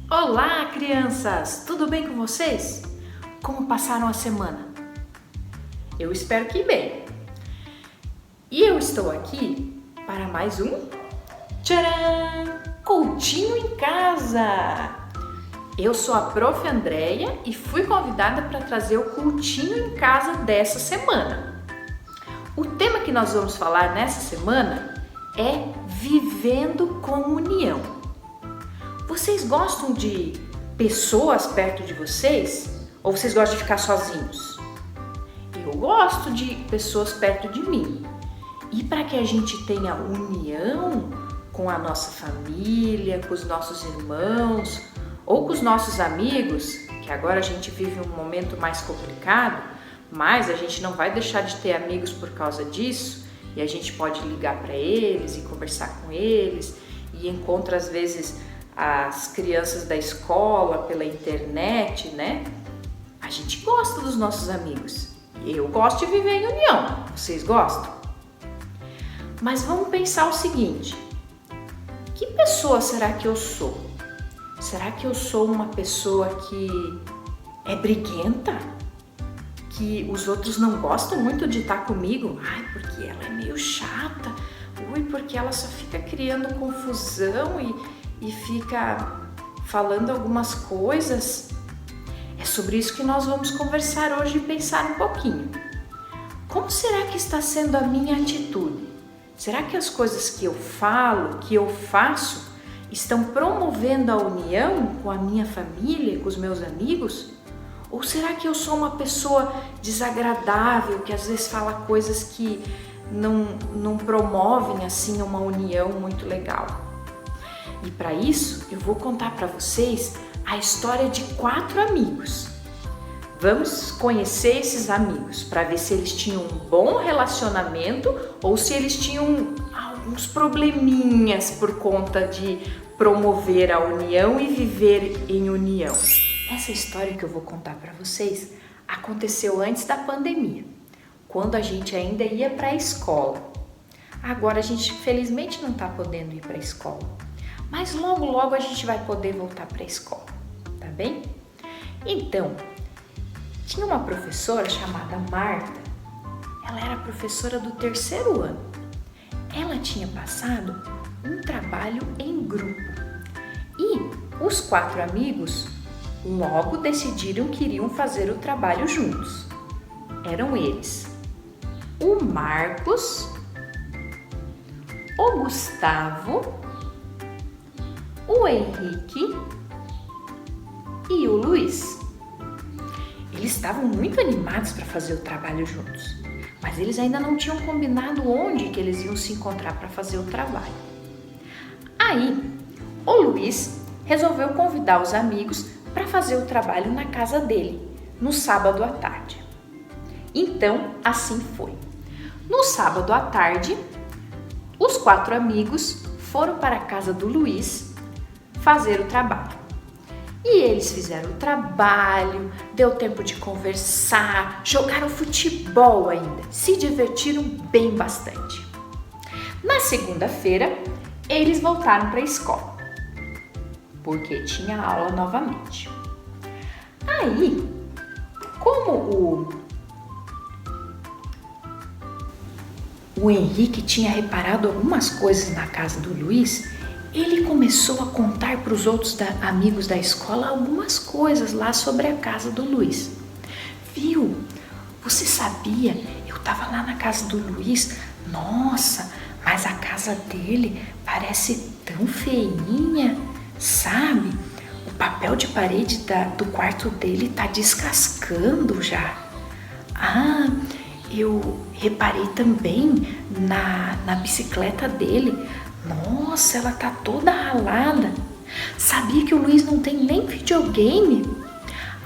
Olá, crianças! Tudo bem com vocês? Como passaram a semana? Eu espero que bem. E eu estou aqui para mais um tcharam! Coutinho em casa! Eu sou a Prof. Andréia e fui convidada para trazer o Coutinho em casa dessa semana. O tema que nós vamos falar nessa semana é Vivendo com União. Vocês gostam de pessoas perto de vocês ou vocês gostam de ficar sozinhos? Eu gosto de pessoas perto de mim. E para que a gente tenha união com a nossa família, com os nossos irmãos ou com os nossos amigos, que agora a gente vive um momento mais complicado, mas a gente não vai deixar de ter amigos por causa disso e a gente pode ligar para eles e conversar com eles e encontra às vezes as crianças da escola pela internet, né? A gente gosta dos nossos amigos. Eu gosto de viver em união. Vocês gostam? Mas vamos pensar o seguinte: que pessoa será que eu sou? Será que eu sou uma pessoa que é briguenta? Que os outros não gostam muito de estar comigo? Ai, porque ela é meio chata. Ui, porque ela só fica criando confusão e fica falando algumas coisas. É sobre isso que nós vamos conversar hoje e pensar um pouquinho. Como será que está sendo a minha atitude? Será que as coisas que eu falo, que eu faço, estão promovendo a união com a minha família, com os meus amigos? Ou será que eu sou uma pessoa desagradável, que às vezes fala coisas que não promovem assim uma união muito legal? E para isso eu vou contar para vocês a história de 4 amigos. Vamos conhecer esses amigos para ver se eles tinham um bom relacionamento ou se eles tinham alguns probleminhas por conta de promover a união e viver em união. Essa história que eu vou contar para vocês aconteceu antes da pandemia, quando a gente ainda ia para a escola. Agora a gente felizmente não está podendo ir para a escola, mas logo a gente vai poder voltar para a escola, tá bem? Então, tinha uma professora chamada Marta. Ela era professora do 3º ano. Ela tinha passado um trabalho em grupo e os 4 amigos logo decidiram que iriam fazer o trabalho juntos. Eram eles: o Marcos, o Gustavo, o Henrique e o Luiz. Eles estavam muito animados para fazer o trabalho juntos, mas eles ainda não tinham combinado onde que eles iam se encontrar para fazer o trabalho. Aí, o Luiz resolveu convidar os amigos para fazer o trabalho na casa dele, no sábado à tarde. Então, assim foi. No sábado à tarde, os 4 amigos foram para a casa do Luiz fazer o trabalho. E eles fizeram o trabalho, deu tempo de conversar, jogaram futebol ainda, se divertiram bem bastante. Na segunda-feira, eles voltaram para a escola, porque tinha aula novamente. Aí, como o Henrique tinha reparado algumas coisas na casa do Luiz, ele começou a contar para os outros amigos da escola algumas coisas lá sobre a casa do Luiz. Viu? Você sabia? Eu estava lá na casa do Luiz. Nossa, mas a casa dele parece tão feinha, sabe? O papel de parede do quarto dele tá descascando já. Ah, eu reparei também na bicicleta dele. Nossa, ela tá toda ralada. Sabia que o Luiz não tem nem videogame?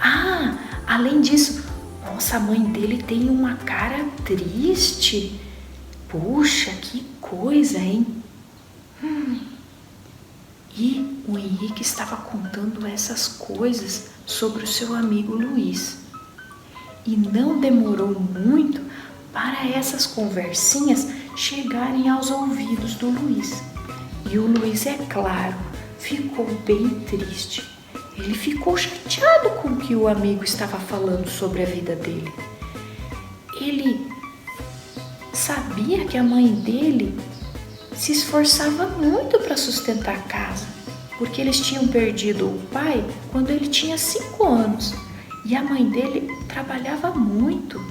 Ah, além disso, nossa, a mãe dele tem uma cara triste. Puxa, que coisa, hein? E o Henrique estava contando essas coisas sobre o seu amigo Luiz. E não demorou muito para essas conversinhas chegarem aos ouvidos do Luiz. E o Luiz, é claro, ficou bem triste. ele ficou chateado com o que o amigo estava falando sobre a vida dele. Ele sabia que a mãe dele se esforçava muito para sustentar a casa, porque eles tinham perdido o pai quando ele tinha 5 anos e a mãe dele trabalhava muito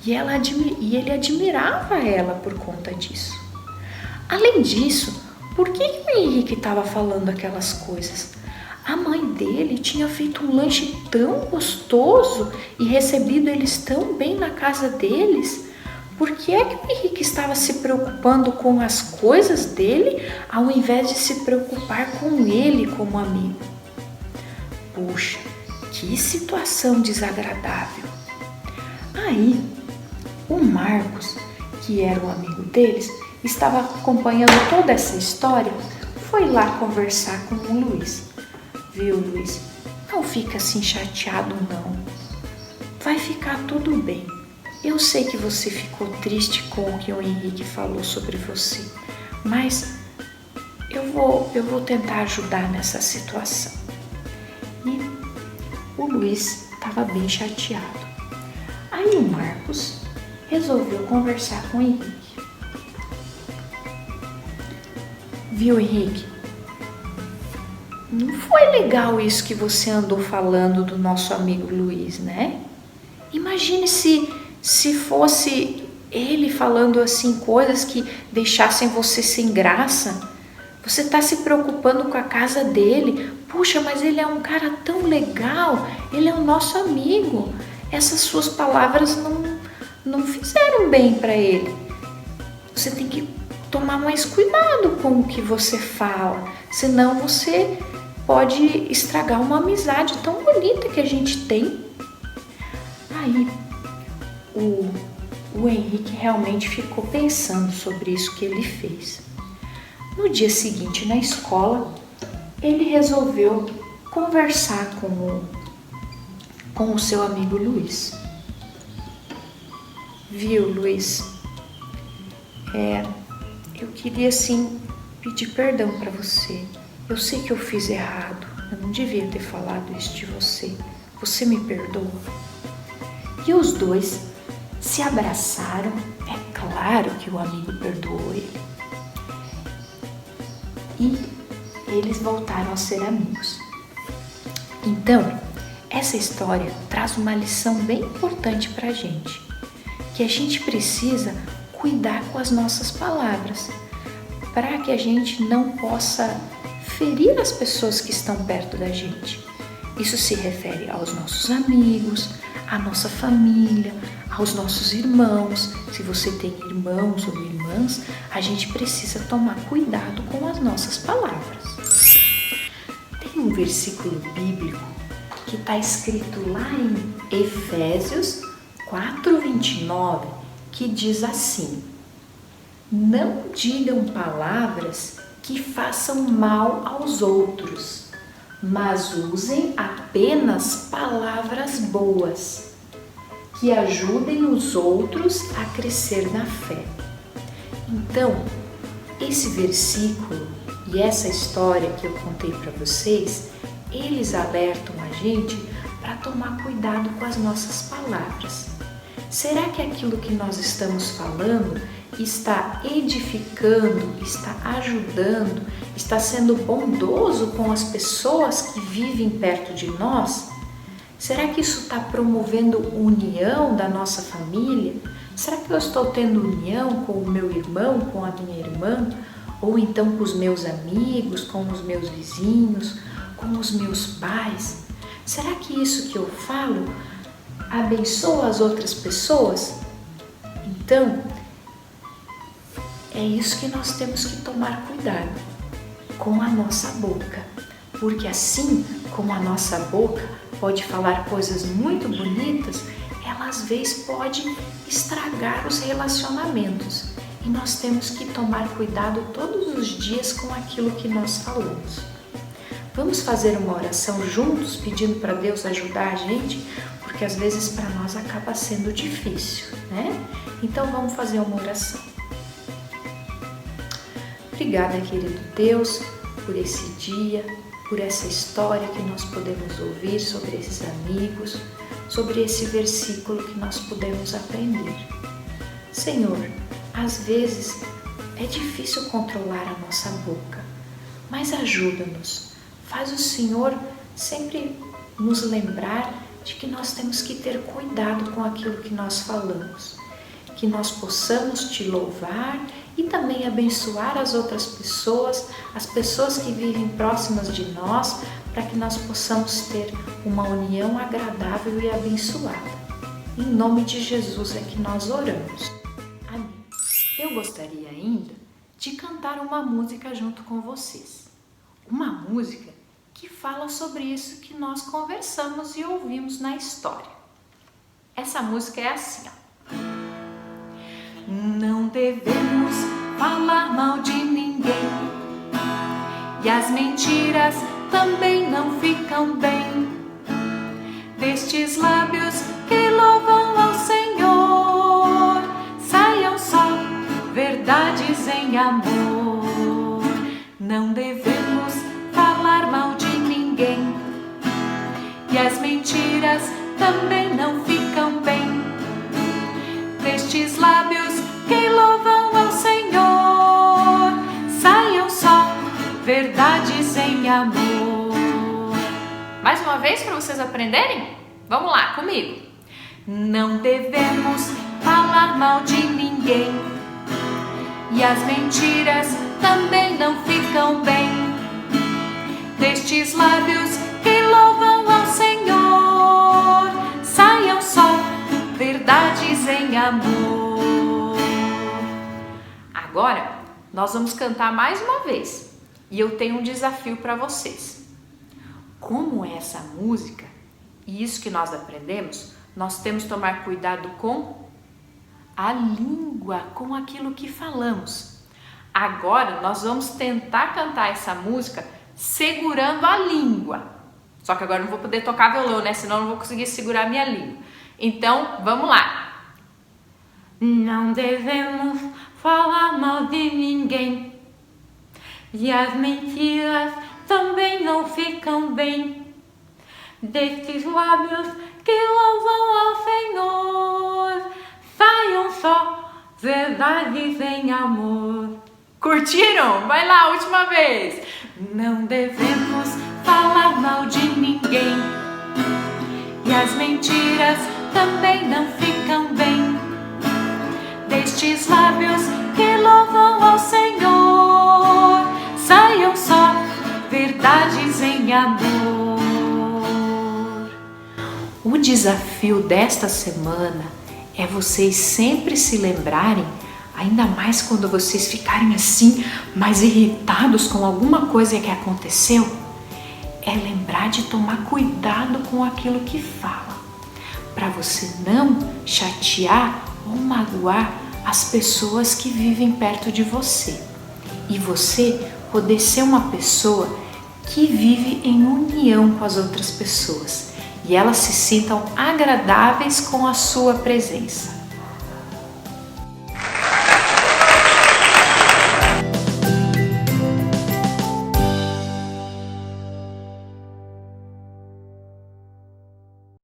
e ele admirava ela por conta disso. Além disso, por que o Henrique estava falando aquelas coisas? A mãe dele tinha feito um lanche tão gostoso e recebido eles tão bem na casa deles. Por que é que o Henrique estava se preocupando com as coisas dele ao invés de se preocupar com ele como amigo? Puxa, que situação desagradável. Aí, o Marcos, que era o amigo deles, estava acompanhando toda essa história, foi lá conversar com o Luiz. Viu, Luiz? Não fica assim chateado, não. Vai ficar tudo bem. Eu sei que você ficou triste com o que o Henrique falou sobre você, mas eu vou tentar ajudar nessa situação. E o Luiz estava bem chateado. Aí o Marcos resolveu conversar com o Henrique. Viu, Henrique? Não foi legal isso que você andou falando do nosso amigo Luiz, né? Imagine se fosse ele falando assim coisas que deixassem você sem graça. Você está se preocupando com a casa dele. Puxa, mas ele é um cara tão legal. Ele é o nosso amigo. Essas suas palavras não fizeram bem para ele. Você tem que tomar mais cuidado com o que você fala, senão você pode estragar uma amizade tão bonita que a gente tem. Aí o Henrique realmente ficou pensando sobre isso que ele fez. No dia seguinte, na escola, ele resolveu conversar com o seu amigo Luiz. Viu, Luiz? Eu queria sim pedir perdão para você. Eu sei que eu fiz errado. Eu não devia ter falado isso de você. Você me perdoa? E os dois se abraçaram. É claro que o amigo perdoou ele. E eles voltaram a ser amigos. Então, essa história traz uma lição bem importante para a gente. Que a gente precisa cuidar com as nossas palavras, para que a gente não possa ferir as pessoas que estão perto da gente. Isso se refere aos nossos amigos, à nossa família, aos nossos irmãos. Se você tem irmãos ou irmãs, a gente precisa tomar cuidado com as nossas palavras. Tem um versículo bíblico que está escrito lá em Efésios 4:29, que diz assim: não digam palavras que façam mal aos outros, mas usem apenas palavras boas, que ajudem os outros a crescer na fé. Então, esse versículo e essa história que eu contei para vocês, eles alertam a gente para tomar cuidado com as nossas palavras. Será que aquilo que nós estamos falando está edificando, está ajudando, está sendo bondoso com as pessoas que vivem perto de nós? Será que isso está promovendo união da nossa família? Será que eu estou tendo união com o meu irmão, com a minha irmã? Ou então com os meus amigos, com os meus vizinhos, com os meus pais? Será que isso que eu falo abençoa as outras pessoas? Então, é isso que nós temos que tomar cuidado com a nossa boca, porque assim como a nossa boca pode falar coisas muito bonitas, ela às vezes pode estragar os relacionamentos e nós temos que tomar cuidado todos os dias com aquilo que nós falamos. Vamos fazer uma oração juntos, pedindo para Deus ajudar a gente, porque às vezes para nós acaba sendo difícil, né? Então vamos fazer uma oração. Obrigada, querido Deus, por esse dia. por essa história que nós podemos ouvir sobre esses amigos, sobre esse versículo que nós podemos aprender. Senhor, às vezes é difícil controlar a nossa boca, mas ajuda-nos. Faz o Senhor sempre nos lembrar de que nós temos que ter cuidado com aquilo que nós falamos, que nós possamos te louvar e também abençoar as outras pessoas, as pessoas que vivem próximas de nós, para que nós possamos ter uma união agradável e abençoada. Em nome de Jesus é que nós oramos. Amém. Eu gostaria ainda de cantar uma música junto com vocês. Uma música que fala sobre isso que nós conversamos e ouvimos na história. Essa música é assim, ó. Não devemos falar mal de ninguém, e as mentiras também não ficam bem destes lábios que louvam ao Senhor. Saiam só verdades em amor. Não devemos falar mal de ninguém, e as mentiras também não ficam bem destes lábios que louvam ao Senhor. Saiam só verdades em amor. Mais uma vez para vocês aprenderem? Vamos lá comigo. Não devemos falar mal de ninguém, e as mentiras também não ficam bem destes lábios que louvam ao Senhor. Saiam só verdades em amor. Agora nós vamos cantar mais uma vez e eu tenho um desafio para vocês. Como é essa música e isso que nós aprendemos, nós temos que tomar cuidado com a língua, com aquilo que falamos. Agora nós vamos tentar cantar essa música segurando a língua. Só que agora eu não vou poder tocar violão, né? Senão eu não vou conseguir segurar a minha língua. Então, vamos lá. Não devemos falar mal de ninguém, e as mentiras também não ficam bem destes lábios que louvam ao Senhor. Saiam só verdades em amor. Curtiram? Vai lá, última vez. Não devemos falar mal de ninguém, e as mentiras também não ficam bem destes lábios que louvam ao Senhor. Saiam só verdades em amor. O desafio desta semana é vocês sempre se lembrarem, ainda mais quando vocês ficarem assim, mais irritados com alguma coisa que aconteceu, é lembrar de tomar cuidado com aquilo que fala, para você não chatear ou magoar as pessoas que vivem perto de você, e você poder ser uma pessoa que vive em união com as outras pessoas e elas se sintam agradáveis com a sua presença.